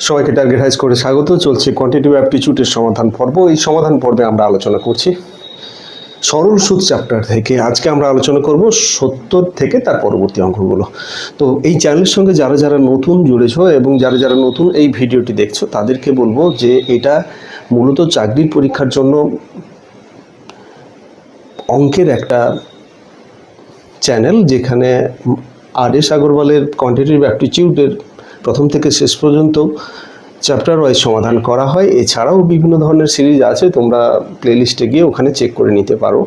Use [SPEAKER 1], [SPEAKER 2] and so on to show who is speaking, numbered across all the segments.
[SPEAKER 1] সবাইকে টার্গেট হাইজ করে স্বাগত। চলছে কোয়ান্টিটিভ অ্যাপটিটিউডের সমাধান পর্ব। এই সমাধান পর্বে আমরা আলোচনা করছি সরল সুদ চ্যাপ্টার থেকে। আজকে আমরা আলোচনা করব 70 থেকে তার পরবর্তী অঙ্কগুলো। তো এই চ্যানেলের সঙ্গে যারা যারা নতুন জুড়েছো এবং যারা যারা নতুন এই ভিডিওটি দেখছো তাদেরকে বলবো যে এটা মূলত চাকরির পরীক্ষার জন্য অঙ্কের একটা চ্যানেল, যেখানে আর.এস. আগরওয়ালের কোয়ান্টিটিভ অ্যাপটিটিউডের প্রথম থেকে শেষ পর্যন্ত চ্যাপ্টার ওয়াইজ সমাধান করা হয়। এছাড়াও বিভিন্ন ধরনের সিরিজ আছে, তোমরা প্লেলিস্টে গিয়ে ওখানে চেক করে নিতে পারো।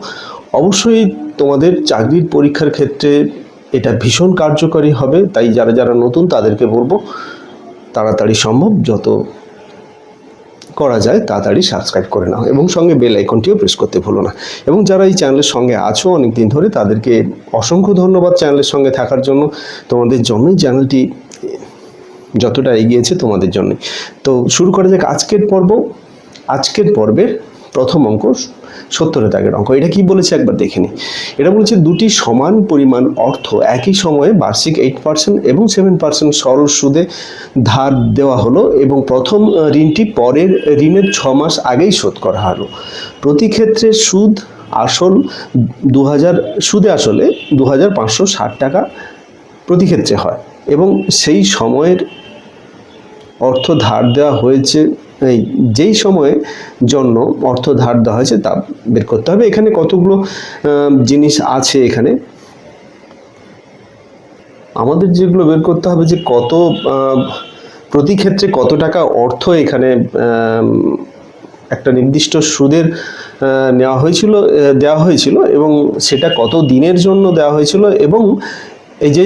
[SPEAKER 1] অবশ্যই তোমাদের চাকরির পরীক্ষার ক্ষেত্রে এটা ভীষণ কার্যকরী হবে। তাই যারা যারা নতুন তাদেরকে বলবো তাড়াতাড়ি সম্ভব যত করা যায় তাড়াতাড়ি সাবস্ক্রাইব করে নাও এবং সঙ্গে বেল আইকনটিও প্রেস করতে ভুলো না। এবং যারা এই চ্যানেলের সঙ্গে আছো অনেক দিন ধরে তাদেরকে অসংখ্য ধন্যবাদ চ্যানেলের সঙ্গে থাকার জন্য। তোমাদের জন্যই চ্যানেলটি যতটা এগিয়েছে তোমাদের জন্যই। তো শুরু করা যাক আজকের পর্ব। আজকের পর্বের প্রথম অঙ্ক 70 দাগের অঙ্ক। এটা কি বলেছে একবার দেখে নিই। এটা বলেছে দুটি সমান পরিমাণ অর্থ একই সময়ে বার্ষিক 8% এবং 7% সরল সুদে ধার দেওয়া হলো এবং প্রথম ঋণটি পরের ঋণের 6 মাস আগেই শোধ করা হলো। প্রতি ক্ষেত্রে সুদে আসলে 2560 টাকা প্রতি ক্ষেত্রে হয় এবং সেই সময়ের অর্থ ধার দেওয়া হয়েছে, যেই সময়ের জন্য অর্থ ধার দেওয়া হয়েছে তা বের করতে হবে। এখানে কতগুলো জিনিস আছে। এখানে আমাদের যেগুলো বের করতে হবে যে কত প্রতি ক্ষেত্রে কত টাকা অর্থ এখানে একটা নির্দিষ্ট সুদের দেওয়া হয়েছিল এবং সেটা কত দিনের জন্য দেওয়া হয়েছিল এবং এই যে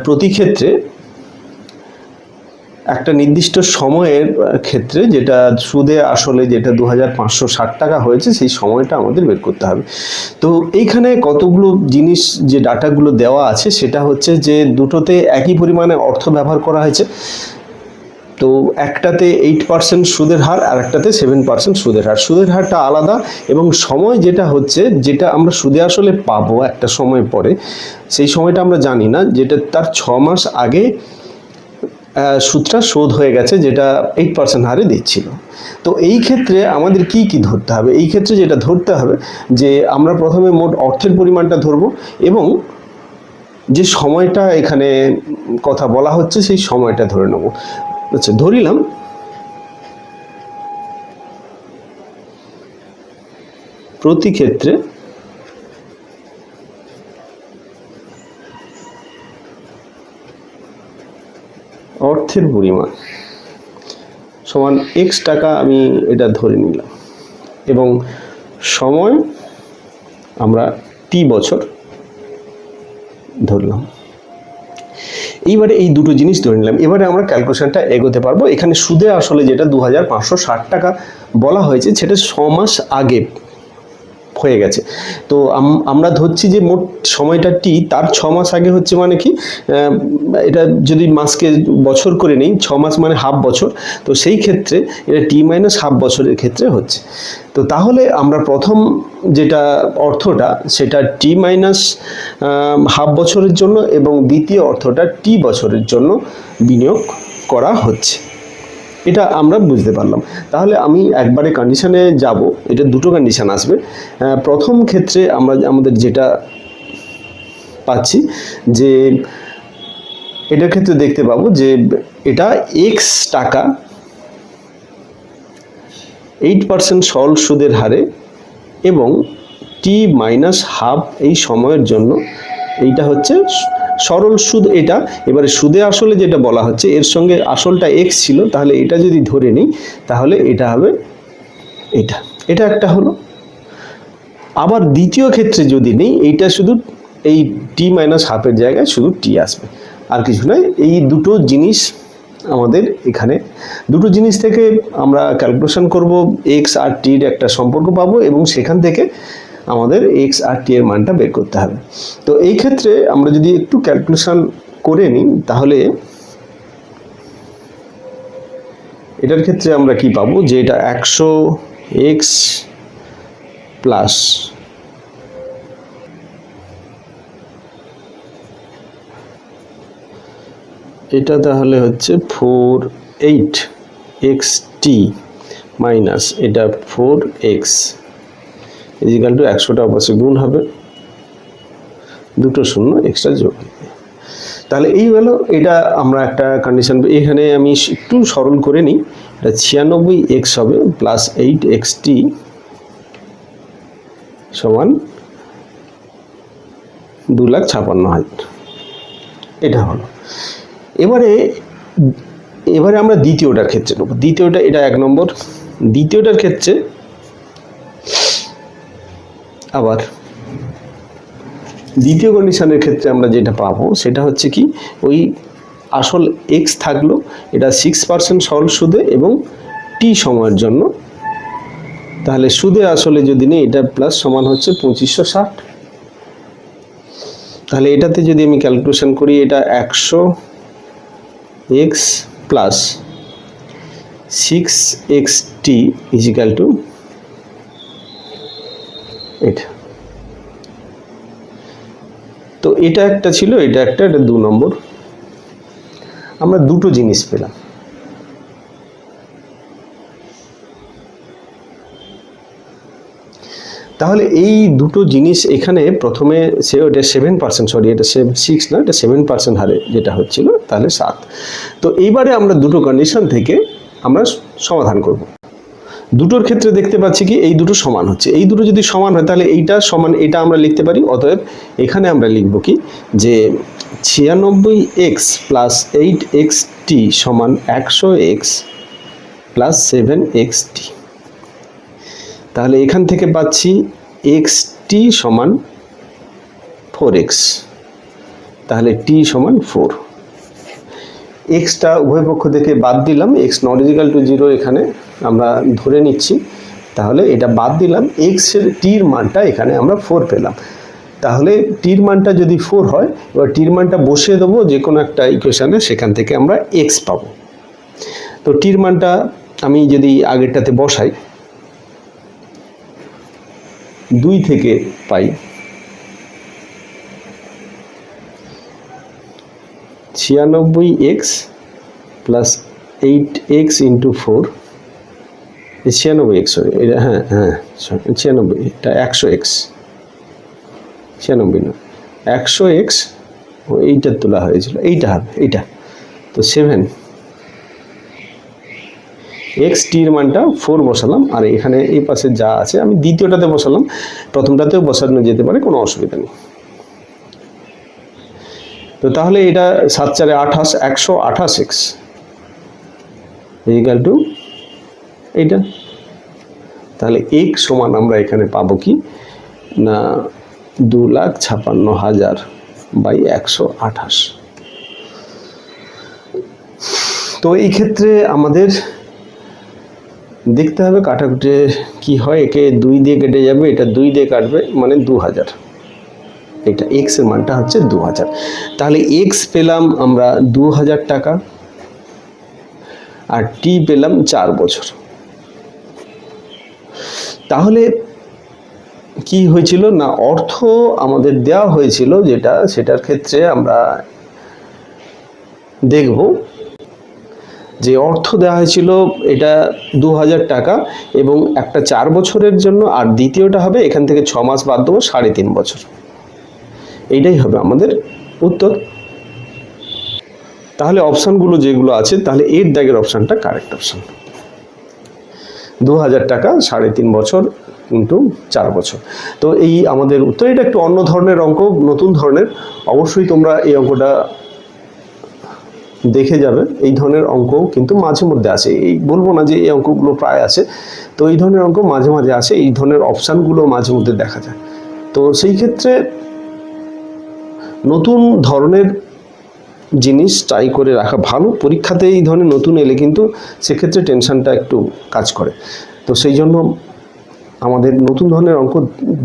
[SPEAKER 1] প্রতি ক্ষেত্রে একটা নির্দিষ্ট সময়ের ক্ষেত্রে যেটা সুদে আসলে যেটা 2560 টাকা হয়েছে সেই সময়টা আমাদের বের করতে হবে। তো এইখানে কতগুলো জিনিস যে ডাটাগুলো দেওয়া আছে সেটা হচ্ছে যে দুটোতে একই পরিমাণে অর্থ ব্যবহার করা হয়েছে। তো একটাতে 8% সুদের হার আর একটাতে 7% সুদের হার। সুদের হারটা আলাদা এবং সময় যেটা হচ্ছে, যেটা আমরা সুদে আসলে পাবো একটা সময় পরে, সেই সময়টা আমরা জানি না, যেটা তার 6 মাস আগে সুদটা শোধ হয়ে গেছে, যেটা 8% হারে দিচ্ছিল। তো এই ক্ষেত্রে আমাদের কি কি ধরতে হবে? এই ক্ষেত্রে যেটা ধরতে হবে যে আমরা প্রথমে মোট অর্থের পরিমাণটা ধরব এবং যে সময়টা এখানে কথা বলা হচ্ছে সেই সময়টা ধরে নেব। আচ্ছা, ধরিলাম প্রতি ক্ষেত্রে অর্থের পরিমাণ সমান x টাকা, আমি এটা ধরে নিলাম এবং সময় আমরা t বছর ধরলাম। এইবারে এই দুটো জিনিস ধরে নিলাম। এবারে আমরা ক্যালকুলেশনটা এগোতে পারবো। এখানে সুদে আসলে যেটা 2560 টাকা বলা হয়েছে সেটা 6 মাস আগে হয়ে গেছে। তো আমরা ধরছি যে মোট সময়টা টি, তার 6 মাস আগে হচ্ছে মানে কি, এটা যদি মাসকে বছর করে নেই, 6 মাস মানে হাফ বছর, তো সেই ক্ষেত্রে এটা টি মাইনাস হাফ বছরের ক্ষেত্রে হচ্ছে। তো তাহলে আমরা প্রথম যেটা অর্থটা সেটা টি মাইনাস হাফ বছরের জন্য এবং দ্বিতীয় অর্থটা টি বছরের জন্য বিনিয়োগ করা হচ্ছে। এটা আমরা বুঝতে পারলাম। তাহলে আমি একবারে কন্ডিশনে যাব। এটা দুটো কন্ডিশন আসবে। প্রথম ক্ষেত্রে আমাদের যেটা পাচ্ছি যে এটার ক্ষেত্রে দেখতে পাবো যে এটা x টাকা 8% সরল সুদের হারে এবং টি মাইনাস হাফ এই সময়ের জন্য, এইটা হচ্ছে সরল সুদ। এটা এবারে সুদে আসলে যেটা বলা হচ্ছে এর সঙ্গে আসলটা x ছিল, তাহলে এটা যদি ধরে নিই তাহলে এটা হবে এটা একটা হলো। আবার দ্বিতীয় ক্ষেত্রে যদি নেই, এইটা শুধু এই টি মাইনাস হাফের জায়গায় শুধু টি আসবে, আর কিছু নয়। এই দুটো জিনিস আমাদের এখানে, দুটো জিনিস থেকে আমরা ক্যালকুলেশন করব, এক্স আর টির একটা সম্পর্ক পাবো এবং সেখান থেকে আমাদের এক্স আর টি এর মানটা বের করতে হবে। তো এই ক্ষেত্রে আমরা যদি একটু ক্যালকুলেশন করে নিই তাহলে এটার ক্ষেত্রে আমরা কি পাবো যে এটা 100x প্লাস এটা তাহলে হচ্ছে 4 8xt মাইনাস এটা 4x ইজিক্যাল টু 100টা অবশ্যই গুণ হবে, দুটো শূন্য এক্সট্রা যোগ। তাহলে এই হলো, এটা আমরা একটা কন্ডিশন, এখানে আমি একটু সরল করে নিই, এটা 96x হবে প্লাস 8xt সমান 2,56,000, এটা হলো। এবারে আমরা দ্বিতীয়টার ক্ষেত্রে নেব। দ্বিতীয়টা, এটা 1 নম্বর। দ্বিতীয়টার ক্ষেত্রে আবার দ্বিতীয় কন্ডিশনের ক্ষেত্রে আমরা যেটা পাবো সেটা হচ্ছে কি, ওই আসল x থাকলো, এটা 6% সরল সুদে এবং t সময়ের জন্য। তাহলে সুদে আসলে যদি নেই, এটা প্লাস সমান হচ্ছে 2560। তাহলে এটাতে যদি আমি ক্যালকুলেশন করি, এটা 100x plus 6xt is equal two এটা। তো এটা একটা ছিল, এটা 2 নম্বর। আমরা দুটো জিনিস পেলাম। তাহলে এই দুটো জিনিস এখানে প্রথমে এটা 7%, সরি এটা 6 না, এটা 7% হারে যেটা হচ্ছিল, তাহলে 7। তো এইবারে আমরা দুটো কন্ডিশন থেকে আমরা সমাধান করব। দুটোর ক্ষেত্রে দেখতে পাচ্ছি কি এই দুটো সমান হচ্ছে, এই দুটো যদি সমান হয় তাহলে এইটা সমান এটা আমরা লিখতে পারি। অতএব এখানে আমরা লিখব কি, যে 96x প্লাস 8xt সমান 100x প্লাস 7xt। তাহলে এখান থেকে পাচ্ছি xt সমান 4x, তাহলে t সমান 4। এক্সটা উভয় পক্ষ থেকে বাদ দিলাম, x নট ইজিক্যাল টু 0 এখানে আমরা ধরে নিচ্ছি। তাহলে এটা বাদ দিলাম, x এর টির মানটা এখানে আমরা 4 পেলাম। তাহলে টির মানটা যদি 4 হয়, এবার টির মানটা বসিয়ে দেবো যে কোনো একটা ইকুয়েশনে, সেখান থেকে আমরা x পাবো। তো টির মানটা আমি যদি আগেরটাতে বসাই, 2 থেকে পাই 96x plus 8x into 4, 96x, sorry এটা হ্যাঁ 96, এটা 100x, 96 না 100x, এইটার তোলা হয়েছিল, এইটা হবে এইটা। তো 7x টির মানটা 4 বসালাম, আর এখানে এই পাশে যা আছে আমি দ্বিতীয়টাতে বসালাম, প্রথমটাতেও বসানো যেতে পারে, কোনো অসুবিধা নেই। তো তাহলে এটা 7 4 28, 128x ইকুয়াল টু এইটা। তাহলে x সমান আমরা এখানে পাবো কি না 2,56,000 বাই 128। তো এই ক্ষেত্রে আমাদের দেখতে হবে কাটাকুটি কি হয়। একে 2 দিয়ে কেটে যাবে, এটা 2 দিয়ে কাটবে, মানে 2000। এটা x এর মানটা হচ্ছে 2000। তাহলে x পেলাম আমরা 2000 টাকা, আর t পেলাম 4 বছর। তাহলে কি হয়েছিল না, অর্থ আমাদের দেওয়া হয়েছিল যেটা, সেটার ক্ষেত্রে আমরা দেখব যে অর্থ দেওয়া হয়েছিল এটা 2000 টাকা এবং একটা 4 বছরের জন্য, আর দ্বিতীয়টা হবে এখান থেকে 6 মাস বাদ দেবো, 3.5 বছর। এইটাই হবে আমাদের উত্তর। তাহলে অপশানগুলো যেগুলো আছে, তাহলে এর দাগের অপশানটা কারেক্ট অপশান। 2000 টাকা 3.5 বছর ইন্টু 4 বছর। তো এই আমাদের উত্তর। এটা একটু অন্য ধরনের অঙ্ক, নতুন ধরনের। অবশ্যই তোমরা এই অঙ্কটা দেখে যাবে। এই ধরনের অঙ্ক কিন্তু মাঝে মধ্যে আসে, এই বলবো না যে এই অঙ্কগুলো প্রায় আসে, তো এই ধরনের অঙ্ক মাঝে মাঝে আসে, এই ধরনের অপশানগুলো মাঝে মধ্যে দেখা যায়। তো সেই ক্ষেত্রে নতুন ধরনের জিনিস ট্রাই করে রাখা ভালো। পরীক্ষাতে এই ধরনের নতুন এলে কিন্তু সেক্ষেত্রে টেনশনটা একটু কাজ করে। তো সেই জন্য আমাদের নতুন ধরনের অঙ্ক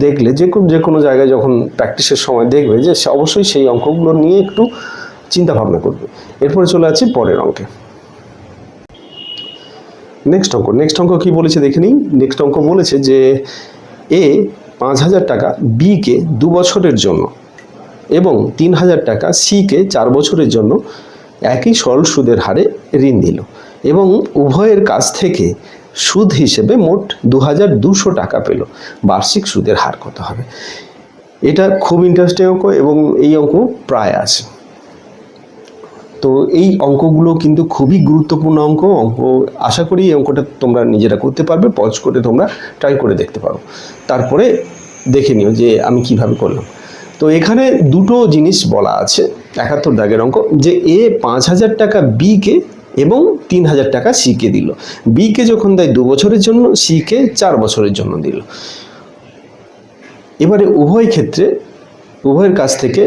[SPEAKER 1] দেখলে যে কোনো জায়গায় যখন প্র্যাকটিসের সময় দেখবে, যে অবশ্যই সেই অঙ্কগুলো নিয়ে একটু চিন্তা ভাবনা করবে। এরপরে চলে আসছি পরের অঙ্কে। নেক্সট অঙ্ক কি বলেছে দেখে নিই। নেক্সট অঙ্ক বলেছে যে এ 5000 টাকা বিকে 2 বছরের জন্য এবং 3000 টাকা সিকে 4 বছরের জন্য একই সরল সুদের হারে ঋণ দিল। এবং উভয়ের কাছ থেকে সুদ হিসেবে মোট 2200 টাকা পেল। বার্ষিক সুদের হার কত হবে? এটা খুব ইন্টারেস্টিং অঙ্ক এবং এই অঙ্ক প্রায় আছে। তো এই অঙ্কগুলো কিন্তু খুবই গুরুত্বপূর্ণ অঙ্ক। আশা করি এই অঙ্কটা তোমরা নিজেরা করতে পারবে, পজ করে তোমরা ট্রাই করে দেখতে পারো, তারপরে দেখে নিও যে আমি কিভাবে করলাম। তো এখানে দুটো জিনিস বলা আছে 71 দাগের অঙ্ক, যে এ 5000 টাকা বিকে এবং 3000 টাকা সিকে দিল। বিকে যখন দেয় 2 বছরের জন্য, সিকে 4 বছরের জন্য দিল। এবারে উভয়ের কাছ থেকে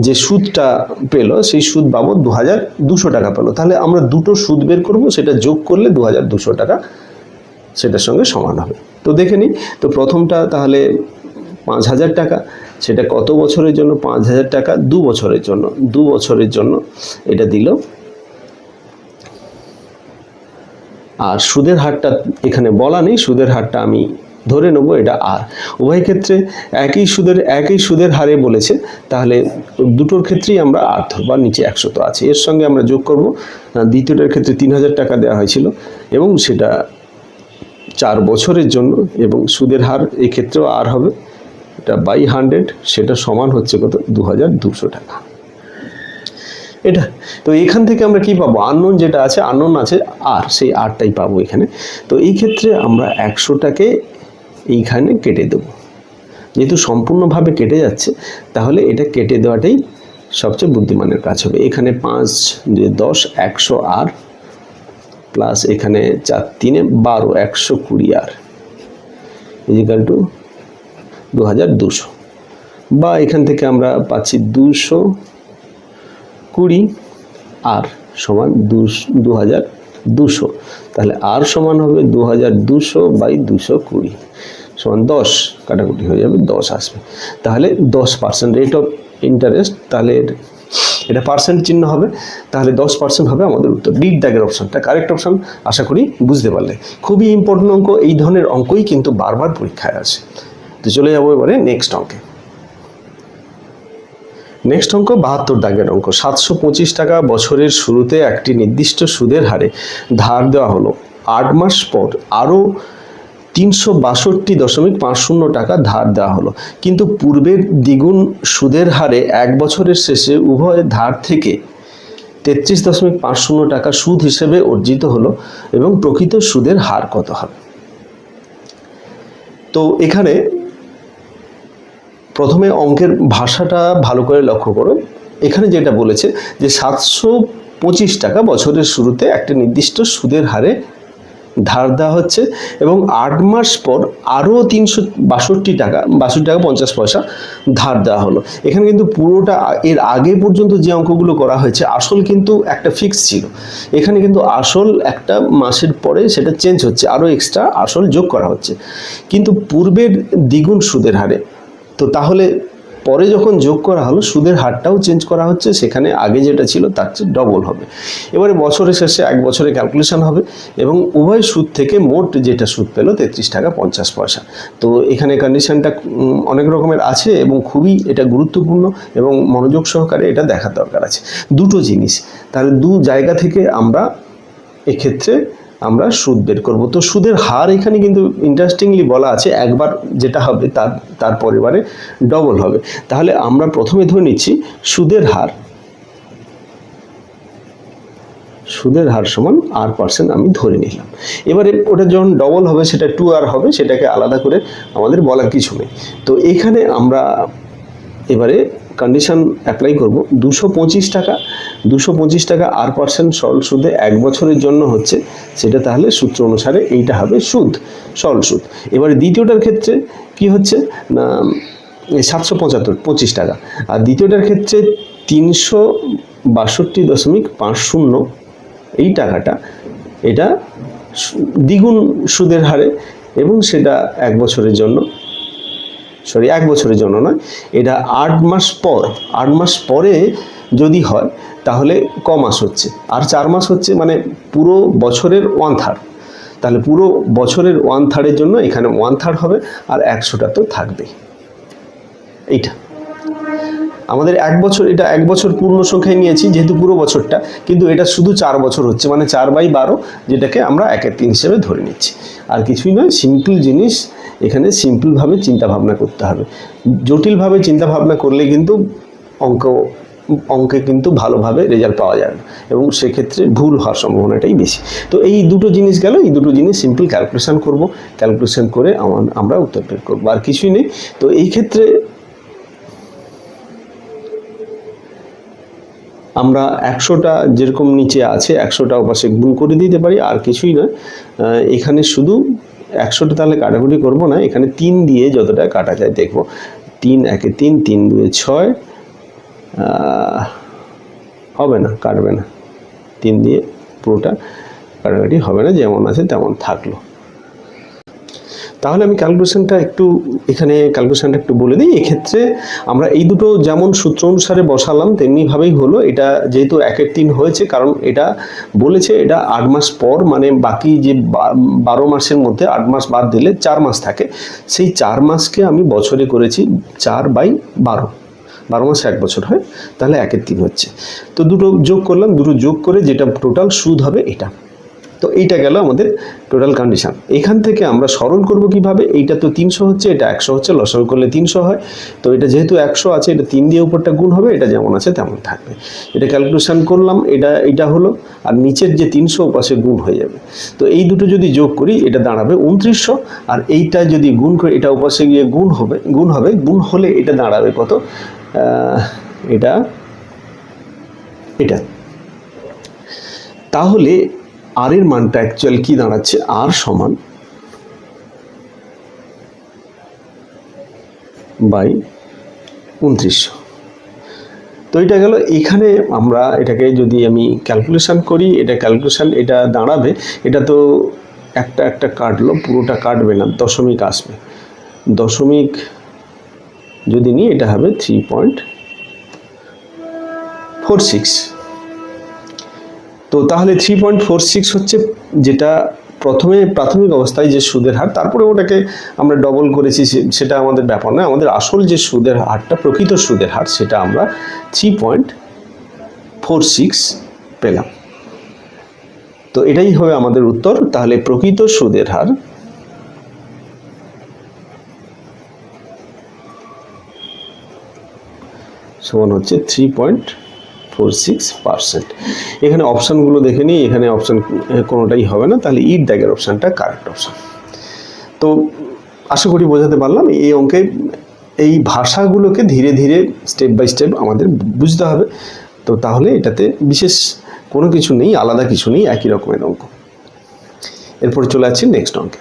[SPEAKER 1] যে সুদটা পেল সেই সুদ বাবদ 2200 টাকা পেল। তাহলে আমরা দুটো সুদ বের করব, সেটা যোগ করলে 2200 টাকা সেটার সঙ্গে সমান হবে। তো দেখে নিই। তো প্রথমটা তাহলে 5000 টাকা, সেটা কত বছরের জন্য? 5000 টাকা 2 বছরের জন্য। 2 বছরের জন্য এটা দিল। আর সুদের হারটা এখানে বলা নেই, সুদের হারটা আমি ধরে নেব এটা আর। উভয় ক্ষেত্রে একই সুদের হারে বলেছে, তাহলে দুটোর ক্ষেত্রেই আমরা আর ধরব। আর নিচে 100 তো আছে, এর সঙ্গে আমরা যোগ করব। দ্বিতীয়টার ক্ষেত্রে 3000 টাকা দেওয়া হয়েছিল এবং সেটা 4 বছরের জন্য, এবং সুদের হার এই ক্ষেত্রেও আর হবে, এটা বাই 100, সেটা সমান হচ্ছে কত? 2200 টাকা। এটা তো এখান থেকে আমরা কি পাবো? আননোন যেটা আছে, আননোন আছে আর, সেই আরটাই পাবো এখানে। তো এই ক্ষেত্রে আমরা 100টাকে এইখানে কেটে দেব। যেহেতু সম্পূর্ণভাবে কেটে যাচ্ছে, তাহলে এটা কেটে দেওয়াটাই সবচেয়ে বুদ্ধিমানের কাজ হবে। এখানে 5 2 10 100 আর, প্লাস এখানে 4 3 12 120 আর ইজিক্যাল টু 2200, বা এখান থেকে আমরা পাচ্ছি 220 আর সমান 2200। তাহলে আর সমান হবে 2200 বাই 220 সমান 10, কাটাকুটি হয়ে যাবে, 10 আসবে। তাহলে 10% রেট অফ ইন্টারেস্ট, তাহলে এটা পার্সেন্ট চিহ্ন হবে, তাহলে 10% হবে আমাদের উত্তর। ডিড দাগের অপশনটা কারেক্ট অপশন, আশা করি বুঝতে পারলে। খুবই ইম্পর্টেন্ট অঙ্ক, এই ধরনের অঙ্কই কিন্তু বারবার পরীক্ষায় আসে। তো চলে যাবো এবারে নেক্সট অঙ্কে। নেক্সট অঙ্ক 72 দাগের অঙ্ক। 725 টাকা বছরের শুরুতে একটি নির্দিষ্ট সুদের হারে ধার দেওয়া হলো। 8 মাস পর আরও 362.50 টাকা ধার দেওয়া হলো, কিন্তু পূর্বের দ্বিগুণ সুদের হারে 1 বছরের শেষে উভয় ধার থেকে 33.50 টাকা সুদ হিসেবে অর্জিত হলো, এবং প্রকৃত সুদের হার কত হবে? তো এখানে প্রথমে অঙ্কের ভাষাটা ভালো করে লক্ষ্য করো। এখানে যেটা বলেছে যে 725 টাকা বছরের শুরুতে একটা নির্দিষ্ট সুদের হারে ধার দেওয়া হচ্ছে, এবং 8 মাস পর আরও 362 টাকা 50 পয়সা ধার দেওয়া হলো। এখানে কিন্তু পুরোটা, এর আগে পর্যন্ত যে অঙ্কগুলো করা হয়েছে, আসল কিন্তু একটা ফিক্স ছিল। এখানে কিন্তু আসল একটা মাসের পরে সেটা চেঞ্জ হচ্ছে, আরও এক্সট্রা আসল যোগ করা হচ্ছে, কিন্তু পূর্বের দ্বিগুণ সুদের হারে। তো তাহলে পরে যখন যোগ করা হলো, সুদের হারটাও চেঞ্জ করা হচ্ছে, সেখানে আগে যেটা ছিল তার চেয়ে ডবল হবে। এবারে বছরের শেষে 1 বছরে ক্যালকুলেশন হবে, এবং উভয় সুদ থেকে মোট যেটা সুদ পেল 33 টাকা 50 পয়সা। তো এখানে কন্ডিশনটা অনেক রকমের আছে এবং খুবই এটা গুরুত্বপূর্ণ, এবং মনোযোগ সহকারে এটা দেখার দরকার আছে। দুটো জিনিস, তাহলে দু জায়গা থেকে আমরা এক্ষেত্রে আমরা সুদ বের করব। তো সুদের হার এখানে কিন্তু ইন্টারেস্টিংলি বলা আছে, একবার যেটা হবে তার পরিবারে ডবল হবে। তাহলে আমরা প্রথমে ধরে নিচ্ছি সুদের হার সমান R% আমি ধরে নিলাম। এবারে ওটা যখন ডবল হবে, সেটা 2R হবে, সেটাকে আলাদা করে আমাদের বলার কিছু নেই। তো এখানে আমরা এবারে কন্ডিশন অ্যাপ্লাই করব। 225 টাকা R% সরল সুদে 1 বছরের জন্য হচ্ছে, সেটা তাহলে সূত্র অনুসারে এইটা হবে সুদ, সরল সুদ। এবারে দ্বিতীয়টার ক্ষেত্রে কি হচ্ছে না 725 টাকা, আর দ্বিতীয়টার ক্ষেত্রে 362.50 এই টাকাটা, এটা দ্বিগুণ সুদের হারে, এবং সেটা 1 বছরের জন্য, 1 বছরের জন্য নয়, এটা 8 মাস পরে যদি হয় তাহলে ক মাস হচ্ছে, আর 4 মাস হচ্ছে, মানে পুরো বছরের 1/3। তাহলে পুরো বছরের 1/3 জন্য এখানে 1/3 হবে, আর 100টা তো থাকবেই। এইটা আমাদের 1 বছর, এটা 1 বছর পূর্ণ সংখ্যায় নিয়েছি যেহেতু পুরো বছরটা, কিন্তু এটা শুধু 4 বছর হচ্ছে, মানে 4/12, যেটাকে আমরা 1/3 হিসেবে ধরে নিচ্ছি। আর কিছুই নয়, সিম্পল জিনিস। এখানে সিম্পলভাবে চিন্তা ভাবনা করতে হবে। জটিলভাবে চিন্তা ভাবনা করলে কিন্তু অঙ্কে কিন্তু ভালোভাবে রেজাল্ট পাওয়া যায় না, এবং সেক্ষেত্রে ভুল হওয়ার সম্ভাবনাটাই বেশি। তো এই দুটো জিনিস গেল, এই দুটো জিনিস সিম্পল ক্যালকুলেশন করব, ক্যালকুলেশন করে আমরা উত্তর বের করবো, আর কিছুই নেই। তো এই ক্ষেত্রে আমরা 100টা যেরকম নিচে আছে 100টা ওপাশে গুণ করে দিতে পারি, আর কিছুই নয়। এখানে শুধু 100টা তাহলে কাটাকুটি করবো না, এখানে 3 দিয়ে যতটা কাটা যায় দেখব। 3 1 3, 3 2 6, হবে না, কাটবে না। 3 দিয়ে পুরোটা কাটাকাটি হবে না, যেমন আছে তেমন থাকলো। তাহলে আমি ক্যালকুলেশনটা একটু বলে দিই। এক্ষেত্রে আমরা এই দুটো যেমন সূত্র অনুসারে বসালাম তেমনিভাবেই হলো। এটা যেহেতু 1/3 হয়েছে, কারণ এটা বলেছে এটা 8 মাস পর, মানে বাকি যে 12 মাসের মধ্যে 8 মাস বাদ দিলে 4 মাস থাকে, সেই 4 মাসকে আমি বছরে করেছি 4/12, 12 মাসে 1 বছর হয়, তাহলে 1/3 হচ্ছে। তো দুটো যোগ করলাম, দুটো যোগ করে যেটা টোটাল সুদ হবে এটা। তো এইটা গেল আমাদের টোটাল কন্ডিশন। এখান থেকে আমরা সরল করব কিভাবে? এইটা তো 300 হচ্ছে, এটা 100 হচ্ছে, লসাগু করলে 300 হয়। তো এটা যেহেতু 100 আছে, এটা 3 দিয়ে উপরটা গুণ হবে, এটা যেমন আছে তেমন থাকবে। এটা ক্যালকুলেশন করলাম, এটা হলো, আর নিচের যে 300 পাশে গুণ হয়ে যাবে। তো এই দুটো যদি যোগ করি এটা দাঁড়াবে 2900, আর এইটা যদি গুণ করি এটা পাশে গিয়ে গুণ হলে এটা দাঁড়াবে কত? এটা তাহলে আর এর মানটা অ্যাকচুয়াল কি দাঁড়াচ্ছে? আর সমান বাই 2900। তো এটা গেল। এখানে আমরা এটাকে যদি আমি ক্যালকুলেশন করি, এটা দাঁড়াবে, এটা তো একটা কাটলো, পুরোটা কাটবে না, দশমিক আসবে। দশমিক যদি নিই এটা হবে 3.46। তো তাহলে 3.46 হচ্ছে যেটা প্রথমে প্রাথমিক অবস্থায় যে সুদের হার, তারপরে ওটাকে আমরা ডবল করেছি, সেটা আমাদের ব্যাপার নয়। আমাদের আসল যে সুদের হারটা, প্রকৃত সুদের হার, সেটা আমরা 3.46 পেলাম। তো এটাই হবে আমাদের উত্তর। তাহলে প্রকৃত সুদের হার সমান হচ্ছে 3.46%। এখানে অপশানগুলো দেখে নিই, এখানে অপশান কোনোটাই হবে না, তাহলে ইট দাগের অপশানটা কারেক্ট অপশান। তো আশা করি বোঝাতে পারলাম। এই অঙ্কে এই ভাষাগুলোকে ধীরে ধীরে স্টেপ বাই স্টেপ আমাদের বুঝতে হবে। তো তাহলে এটাতে বিশেষ কোনো কিছু নেই, আলাদা কিছু নেই, একই রকমের অঙ্ক। এরপরে চলে যাচ্ছি নেক্সট অঙ্কে।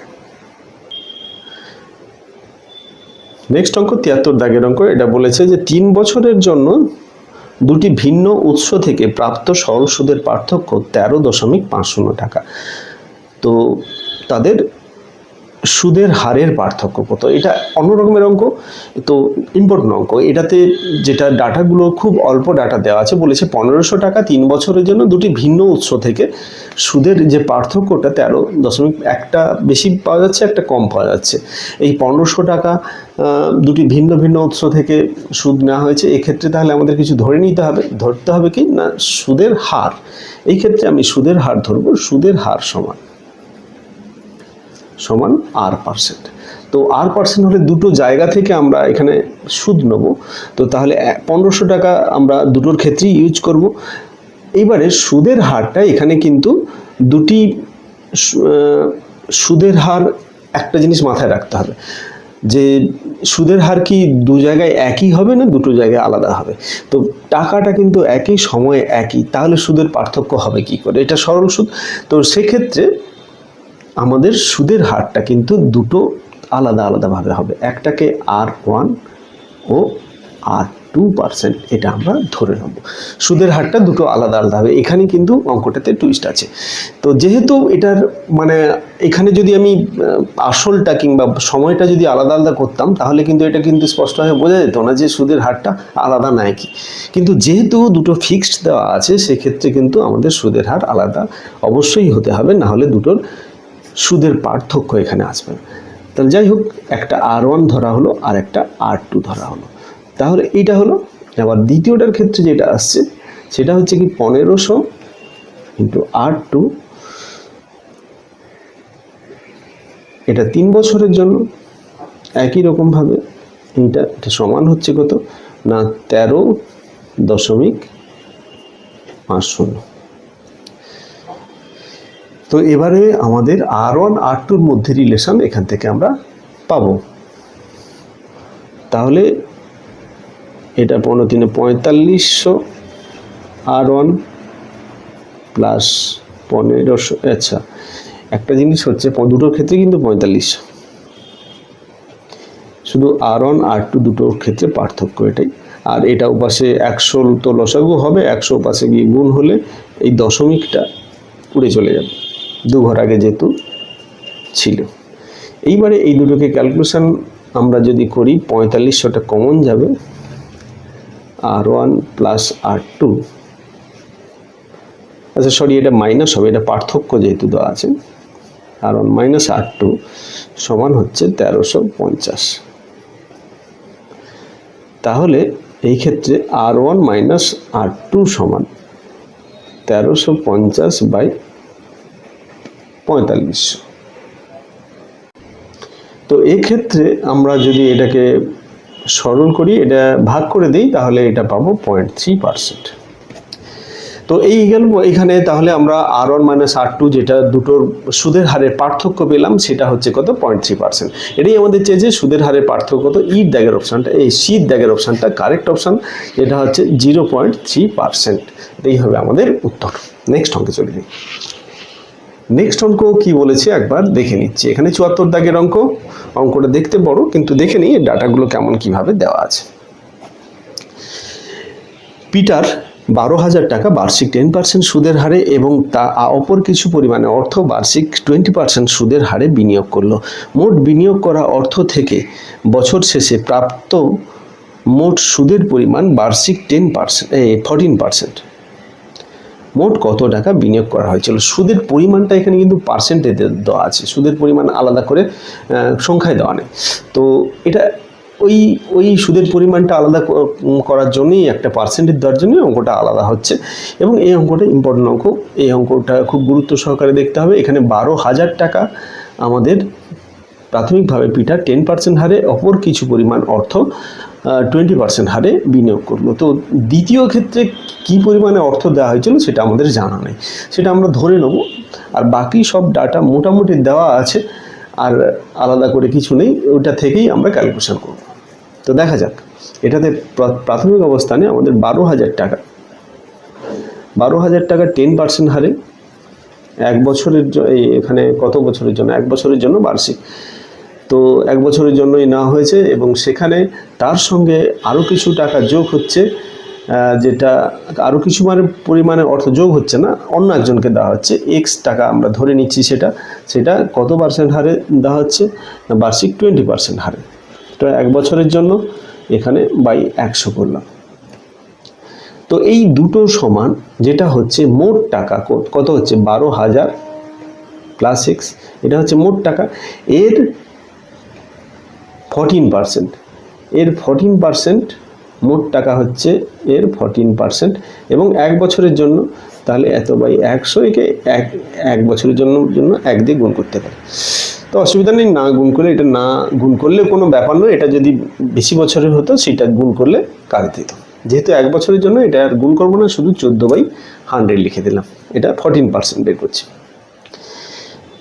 [SPEAKER 1] নেক্সট অঙ্ক 73 দাগের অঙ্ক। এটা বলেছে যে 3 বছরের জন্য দুটি ভিন্ন উৎস থেকে প্রাপ্ত সরল সুদের পার্থক্য 13.50 টাকা। তো তাদের সুদের হারের পার্থক্য কত? এটা অন্য রকমের অঙ্ক, তো ইম্পর্টেন্ট অঙ্ক। এটাতে যেটা ডাটাগুলো খুব অল্প ডাটা দেওয়া আছে, বলেছে 1500 টাকা 3 বছরের জন্য দুটি ভিন্ন উৎস থেকে সুদের যে পার্থক্যটা 13. একটা বেশি পাওয়া যাচ্ছে, একটা কম পাওয়া যাচ্ছে। এই 1500 টাকা দুটি ভিন্ন ভিন্ন উৎস থেকে সুদ নেওয়া হয়েছে। এক্ষেত্রে তাহলে আমাদের কিছু ধরতে হবে কি না, সুদের হার। এই ক্ষেত্রে আমি সুদের হার ধরব। সুদের হার সমান R%। তো R% হলে দুটো জায়গা থেকে আমরা এখানে সুদ নেব। তো তাহলে 1500 টাকা আমরা দুটোর ক্ষেত্রেই ইউজ করব। এইবারে সুদের হারটা এখানে কিন্তু দুটি সুদের হার, একটা জিনিস মাথায় রাখতে হবে যে সুদের হার কি দু জায়গায় একই হবে না দুটো জায়গায় আলাদা হবে? তো টাকাটা কিন্তু একই সময়ে একই, তাহলে সুদের পার্থক্য হবে কি করে? এটা সরল সুদ। তো সেক্ষেত্রে আমাদের সুদের হারটা কিন্তু দুটো আলাদা আলাদাভাবে হবে। একটাকে R1 ও R2%, এটা আমরা ধরে নেব। সুদের হারটা দুটো আলাদা আলাদা হবে। এখানে কিন্তু অঙ্কটাতে টুইস্ট আছে। তো যেহেতু এটার মানে এখানে যদি আমি আসলটা কিংবা সময়টা যদি আলাদা আলাদা করতাম, তাহলে কিন্তু এটা কিন্তু স্পষ্টভাবে বোঝা যেত না যে সুদের হারটা আলাদা না একই। কিন্তু যেহেতু দুটো ফিক্সড দেওয়া আছে, সেক্ষেত্রে কিন্তু আমাদের সুদের হার আলাদা অবশ্যই হতে হবে, না হলে দুটোর সুদের পার্থক্য এখানে আসবে না। তাহলে যাই হোক, একটা R1 ধরা হলো আর একটা R2 ধরা হলো। তাহলে এইটা হলো আবার দ্বিতীয়টার ক্ষেত্রে যেটা আসছে সেটা হচ্ছে কি 1500 ইন্টু R2, এটা 3 বছরের জন্য। একই রকমভাবে এটা সমান হচ্ছে কত না 13.50। তো এবারে আমাদের R1 R2-র মধ্যে রিলেশন এখান থেকে আমরা পাবো। তাহলে এটা 15 × 4500 R1 প্লাস 1500। আচ্ছা, একটা জিনিস হচ্ছে দুটোর ক্ষেত্রে কিন্তু 4500, শুধু R1 R2 দুটোর ক্ষেত্রে পার্থক্য এটাই। আর এটা উপাশে 100 তো লসাগু হবে, 100 উপাশে গিয়ে গুণ হলে এই দশমিকটা উড়ে চলে যাবে, 2 ঘর আগে যেহেতু ছিল। এইবারে এই দুটোকে ক্যালকুলেশন আমরা যদি করি, 4500টা কমন যাবে, R1 প্লাস R2, আচ্ছা সরি এটা মাইনাস হবে, এটা পার্থক্য যেহেতু দেওয়া আছে, R1 মাইনাস R2 সমান হচ্ছে 1350। তাহলে এই ক্ষেত্রে R1 মাইনাস R2 সমান 1350/4500। তো এই ক্ষেত্রে আমরা যদি এটাকে সরল করি, এটা ভাগ করে দিই, তাহলে এটা পাবো 0.3%। তো এই গেল এখানে। তাহলে আমরা R1 মাইনাস R2 যেটা দুটোর সুদের হারের পার্থক্য পেলাম, সেটা হচ্ছে কত 0.3%। এটাই আমাদের চেয়েছে সুদের হারের পার্থক্য কত। ই দাগের অপশানটা, এই সি দাগের অপশানটা কারেক্ট অপশান, যেটা হচ্ছে 0.3%। এটাই হবে আমাদের উত্তর। নেক্সট অঙ্কে চলে যাই। নেক্সট অঙ্ক কি বলেছে একবার দেখে নিচ্ছি। এখানে 74 দাগের অঙ্ক। অঙ্কটা দেখতে বড়, কিন্তু দেখে নিই ডাটাগুলো কেমন কিভাবে দেওয়া আছে। পিটার 12,000 টাকা বার্ষিক 10% সুদের হারে এবং তা অপর কিছু পরিমাণে অর্থ বার্ষিক 20% সুদের হারে বিনিয়োগ করলো। মোট বিনিয়োগ করা অর্থ থেকে বছর শেষে প্রাপ্ত মোট সুদের পরিমাণ বার্ষিক 14%। মোট কত টাকা বিনিয়োগ করা হয়েছিল। সুদের পরিমাণটা এখানে কিন্তু পার্সেন্টেজ দেওয়া আছে, সুদের পরিমাণ আলাদা করে সংখ্যায় দেওয়া নেই। তো এটা ওই সুদের পরিমাণটা আলাদা করার জন্যই, একটা পার্সেন্টেজ দেওয়ার জন্যই অঙ্কটা আলাদা হচ্ছে। এবং এই অঙ্কটা ইম্পর্টেন্ট অঙ্ক, এই অঙ্কটা খুব গুরুত্ব সহকারে দেখতে হবে। এখানে 12,000 টাকা আমাদের প্রাথমিকভাবে পিটার 10% হারে অপর কিছু পরিমাণ অর্থ 20% হারে বিনিয়োগ করলো। তো দ্বিতীয় ক্ষেত্রে কি পরিমাণে অর্থ দেওয়া হয়েছিল সেটা আমাদের জানা নেই, সেটা আমরা ধরে নেব। আর বাকি সব ডাটা মোটামুটি দেওয়া আছে, আর আলাদা করে কিছু নেই, ওটা থেকেই আমরা ক্যালকুলেশন করব। তো দেখা যাক, এটাতে প্রাথমিক অবস্থানে আমাদের 12,000 টাকা, 12,000 টাকা 10% হারে এক বছরের, এখানে কত বছরের জন্য, 1 বছরের জন্য বার্ষিক। তো 1 বছরের জন্যই নেওয়া হয়েছে, এবং সেখানে তার সঙ্গে আরও কিছু টাকা যোগ হচ্ছে, যেটা আরও কিছু পরিমাণে অর্থ যোগ হচ্ছে না, অন্য একজনকে দেওয়া হচ্ছে এক্স টাকা আমরা ধরে নিচ্ছি। সেটা কত পার্সেন্ট হারে দেওয়া হচ্ছে, বার্ষিক 20% হারে। তো 1 বছরের জন্য এখানে বাই 100 করলাম। তো এই দুটো সমান, যেটা হচ্ছে মোট টাকা কত হচ্ছে 12,000 প্লাস এক্স, এটা হচ্ছে মোট টাকা। এর 14%, এর 14%, মোট টাকা হচ্ছে এর 14%, এবং 1 বছরের জন্য, তাহলে এত বাই 100, একে এক বছরের জন্য 1 দিয়ে গুণ করতে পারে। তো অসুবিধা নেই, না গুণ করলে, এটা না গুণ করলে কোনো ব্যাপার নয়। এটা যদি বেশি বছরের হতো সেটা গুণ করলে কাজ দিত। যেহেতু 1 বছরের জন্য এটা আর গুণ করবো না, শুধু 14/100 লিখে দিলাম। এটা 14% বের করছি।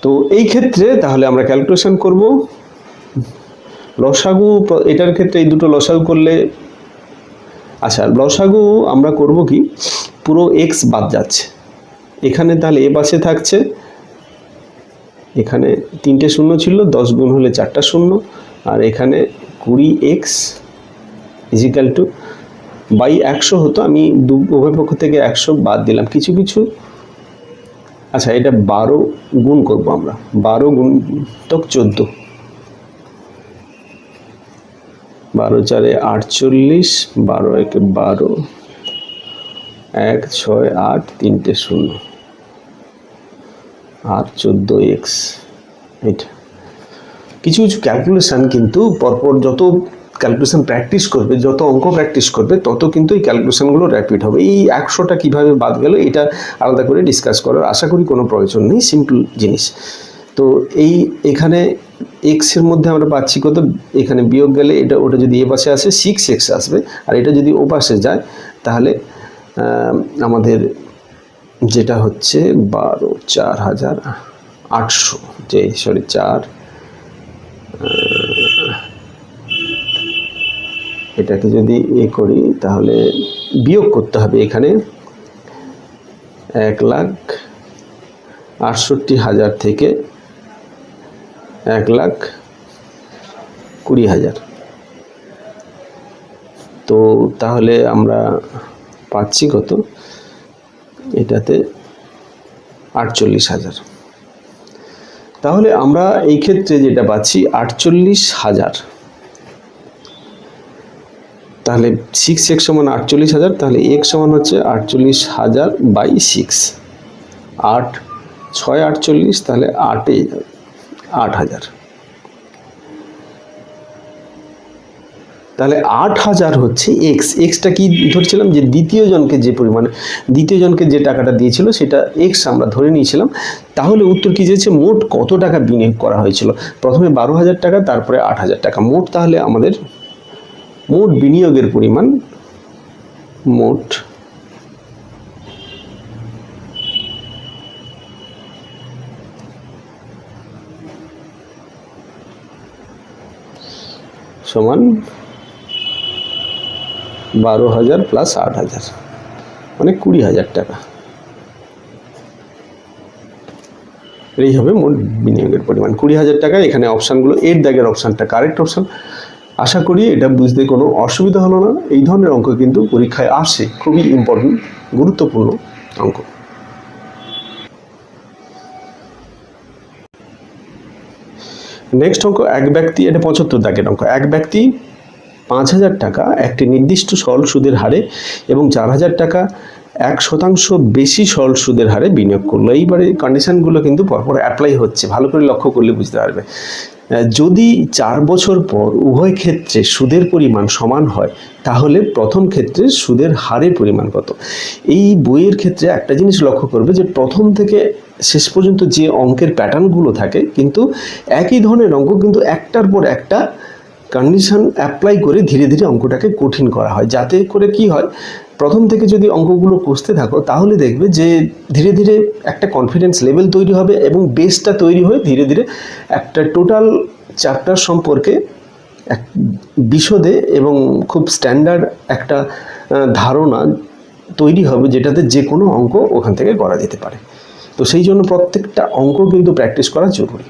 [SPEAKER 1] তো এই ক্ষেত্রে তাহলে আমরা ক্যালকুলেশন করব লসাগু। এটার ক্ষেত্রে এই দুটো লসাগু করলে, আচ্ছা লসাগু আমরা করব কি, পুরো এক্স বাদ যাচ্ছে এখানে, তাহলে এ পাশে থাকছে, এখানে 3টে শূন্য ছিল, 10 গুণ হলে 4টা শূন্য, আর এখানে 20x ইজিক্যাল টু বাই 100 হতো। আমি উভয় পক্ষ থেকে 100 বাদ দিলাম কিছু কিছু। আচ্ছা, এটা 12 গুণ করবো আমরা, 12 গুণ তো 14, 12 4 48, 12 1 12, 1 6 8, 3টে শূন্য, আর 14x। এটা কিছু কিছু ক্যালকুলেশান কিন্তু পরপর যত ক্যালকুলেশন প্র্যাকটিস করবে, যত অঙ্ক প্র্যাকটিস করবে তত কিন্তু এই ক্যালকুলেশনগুলো র্যাপিড হবে। এই 100টা কীভাবে বাদ গেল এটা আলাদা করে ডিসকাস করার আশা করি কোনো প্রয়োজন নেই, সিম্পল জিনিস। তো এখানে এক্সের মধ্যে আমরা পাচ্ছি কত, এখানে বিয়োগ গেলে এটা ওটা যদি এ পাশে আসে 6x আসবে, আর এটা যদি ও পাশে যায় তাহলে আমাদের যেটা হচ্ছে 12,4,800, এটাকে যদি করি তাহলে বিয়োগ করতে হবে এখানে 1,68,000 থেকে 1,20,000। তো তাহলে আমরা পাচ্ছি কত, এটাতে 48,000। তাহলে আমরা এই ক্ষেত্রে যেটা পাচ্ছি 48,000, তাহলে 6x সমান 48,000, তাহলে x সমান হচ্ছে 48,000 বাই 6, 8 6 48, তাহলে 8,000। তাহলে 8,000 হচ্ছে এক্স। এক্সটা কি ধরছিলাম, যে দ্বিতীয় জনকে যে পরিমাণে দ্বিতীয় জনকে যে টাকাটা দিয়েছিল সেটা এক্স আমরা ধরে নিয়েছিলাম। তাহলে উত্তর কী চেয়েছে, মোট কত টাকা বিনিয়োগ করা হয়েছিল। প্রথমে 12,000 টাকা, তারপরে 8,000 টাকা, মোট তাহলে আমাদের মোট বিনিয়োগের পরিমাণ, মোট সমান 12,000 প্লাস 8,000, মানে 20,000 টাকা। এই হবে মোট বিনিয়োগের পরিমাণ 20,000 টাকা। এখানে অপশানগুলো, এর দাগের অপশানটা কারেক্ট অপশান। আশা করি এটা বুঝতে কোনো অসুবিধা হলো না। এই ধরনের অঙ্ক কিন্তু পরীক্ষায় আসে, খুবই ইম্পর্টেন্ট, গুরুত্বপূর্ণ অঙ্ক। নেক্সট অঙ্ক, এক ব্যক্তি, এটা 75 দাগের অঙ্ক। এক ব্যক্তি 5,000 টাকা একটি নির্দিষ্ট সরল সুদের হারে এবং 4,000 টাকা 1% বেশি সরল সুদের হারে বিনিয়োগ করলো। এইবারে কন্ডিশনগুলো কিন্তু পরপর অ্যাপ্লাই হচ্ছে, ভালো করে লক্ষ্য করলে বুঝতে পারবে। যদি 4 বছর পর উভয় ক্ষেত্রে সুদের পরিমাণ সমান হয় তাহলে প্রথম ক্ষেত্রে সুদের হারের পরিমাণ কত। এই বইয়ের ক্ষেত্রে একটা জিনিস লক্ষ্য করবে যে প্রথম থেকে শেষ পর্যন্ত যে অঙ্কের প্যাটার্নগুলো থাকে কিন্তু একই ধরনের অঙ্ক, কিন্তু একটার পর একটা কন্ডিশন অ্যাপ্লাই করে ধীরে ধীরে অঙ্কটাকে কঠিন করা হয়, যাতে করে কি হয়, প্রথম থেকে যদি অঙ্কগুলো কষতে থাকো তাহলে দেখবে যে ধীরে ধীরে একটা কনফিডেন্স লেভেল তৈরি হবে এবং বেসটা তৈরি হয়ে ধীরে ধীরে একটা টোটাল চ্যাপ্টার সম্পর্কে এক বিশদে এবং খুব স্ট্যান্ডার্ড একটা ধারণা তৈরি হবে, যেটাতে যে কোনো অঙ্ক ওখান থেকে করা যেতে পারে। তো সেই জন্য প্রত্যেকটা অঙ্ক কিন্তু প্র্যাকটিস করা জরুরি।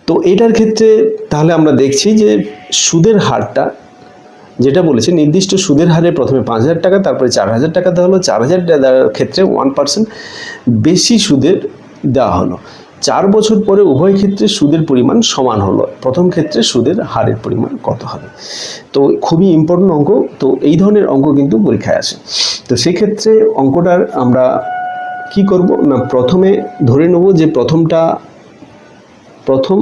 [SPEAKER 1] তো এটার ক্ষেত্রে তাহলে আমরা দেখছি যে সুদের হারটা যেটা বলেছে, নির্দিষ্ট সুদের হারে প্রথমে 5,000 টাকা, তারপরে 4,000 টাকা দেওয়া হলো। 4,000 টাকার ক্ষেত্রে 1% বেশি সুদের দেওয়া হলো। 4 বছর পরে উভয় ক্ষেত্রে সুদের পরিমাণ সমান হলো, প্রথম ক্ষেত্রে সুদের হারের পরিমাণ কত হবে। তো খুবই ইম্পর্টেন্ট অঙ্ক। তো এই ধরনের অঙ্ক কিন্তু পরীক্ষায় আসে। তো সেক্ষেত্রে অঙ্কটার আমরা কি করব না, প্রথমে ধরে নেব যে প্রথম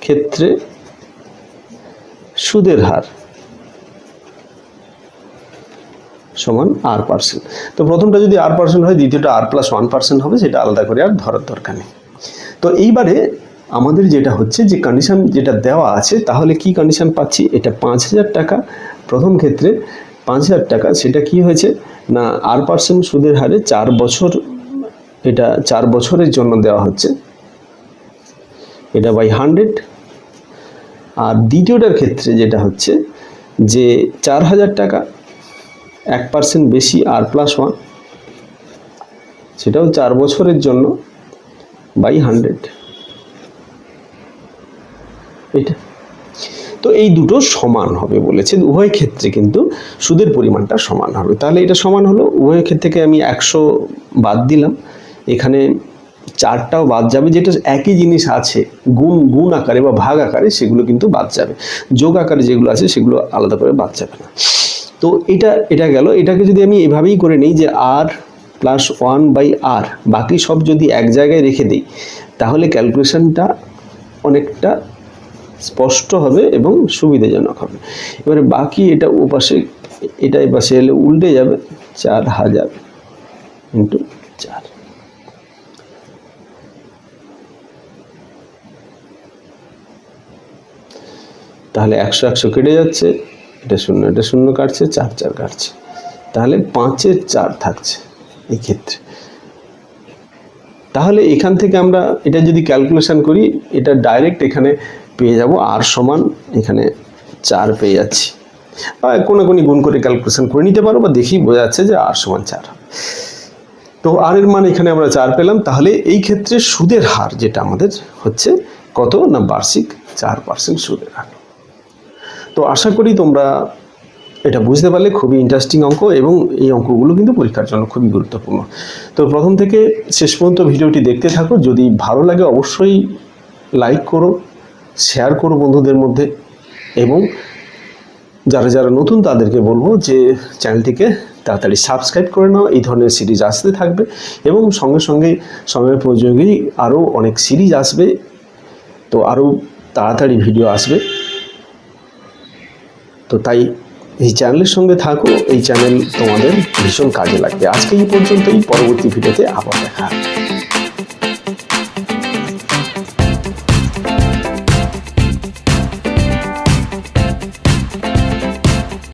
[SPEAKER 1] ক্ষেত্রে সুদের হার সমান R%। তো প্রথমটা যদি R% হয়, দ্বিতীয়টা R+1% হবে, সেটা আলাদা করে আর ধরার দরকার নেই। তো এইবারে আমাদের যেটা হচ্ছে যে কন্ডিশন যেটা দেওয়া আছে, তাহলে কি কন্ডিশন পাচ্ছি, এটা 5,000 টাকা প্রথম ক্ষেত্রে 5,000 টাকা, সেটা কি হয়েছে না R% সুদের হারে 4 বছর, এটা 4 বছরের জন্য দেওয়া হচ্ছে, এটা বাই 100। আর দ্বিতীয়টার ক্ষেত্রে যেটা হচ্ছে যে 4,000 টাকা 1% বেশি R+1, সেটাও 4 বছরের জন্য বাই 100, এটা। তো এই দুটো সমান হবে বলেছে, উভয় ক্ষেত্রে কিন্তু সুদের পরিমাণটা সমান হবে। তাহলে এটা সমান হলো, উভয় ক্ষেত্রে থেকে আমি 100 বাদ দিলাম, এখানে 4টাও বাদ যাবে, যেটা একই জিনিস আছে গুণ আকারে বা ভাগ আকারে, সেগুলো কিন্তু বাদ যাবে। যোগ আকারে যেগুলো আছে সেগুলো আলাদা করে বাদ যাবে না। তো এটা গেল। এটাকে যদি আমি এভাবেই করে নিই যে R+1/R, বাকি সব যদি এক জায়গায় রেখে দিই তাহলে ক্যালকুলেশনটা অনেকটা স্পষ্ট হবে এবং সুবিধাজনক হবে। এবারে বাকি এটা ওপাশে, এটা এই পাশে এলে উল্টে যাবে, 4000 ইন্টু 4। তাহলে 100 কেটে যাচ্ছে, এটা 0 কাটছে, 4 কাটছে, তাহলে 5-এর 4 থাকছে এই ক্ষেত্রে। তাহলে এখান থেকে আমরা এটা যদি ক্যালকুলেশন করি, এটা ডাইরেক্ট এখানে পেয়ে যাব আর সমান এখানে 4 পেয়ে যাচ্ছি। কোনাকুনি গুণ করে ক্যালকুলেশন করে নিতে পারো, বা দেখি বোঝা যাচ্ছে যে আর সমান 4। তো আর এর মান এখানে আমরা 4 পেলাম। তাহলে এই ক্ষেত্রে সুদের হার যেটা আমাদের হচ্ছে কত না, বার্ষিক 4% সুদের হার। তো আশা করি তোমরা এটা বুঝতে পারলে। খুবই ইন্টারেস্টিং অঙ্ক, এবং এই অঙ্কগুলো কিন্তু পরীক্ষার জন্য খুবই গুরুত্বপূর্ণ। তো প্রথম থেকে শেষ পর্যন্ত ভিডিওটি দেখতে থাকো। যদি ভালো লাগে অবশ্যই লাইক করো, শেয়ার করো বন্ধুদের মধ্যে, এবং যারা যারা নতুন তাদেরকে বলবো যে চ্যানেলটিকে তাড়াতাড়ি সাবস্ক্রাইব করে নাও। এই ধরনের সিরিজ আসতে থাকবে, এবং সঙ্গে সঙ্গে সময়োপযোগী আরও অনেক সিরিজ আসবে, তো আরও তাড়াতাড়ি ভিডিও আসবে। তো তাই এই চ্যানেলের সঙ্গে থাকো, এই চ্যানেল তোমাদের ভীষণ কাজে লাগবে। আজকে এই পর্যন্তই, পরবর্তী ভিডিওতে আবার দেখা।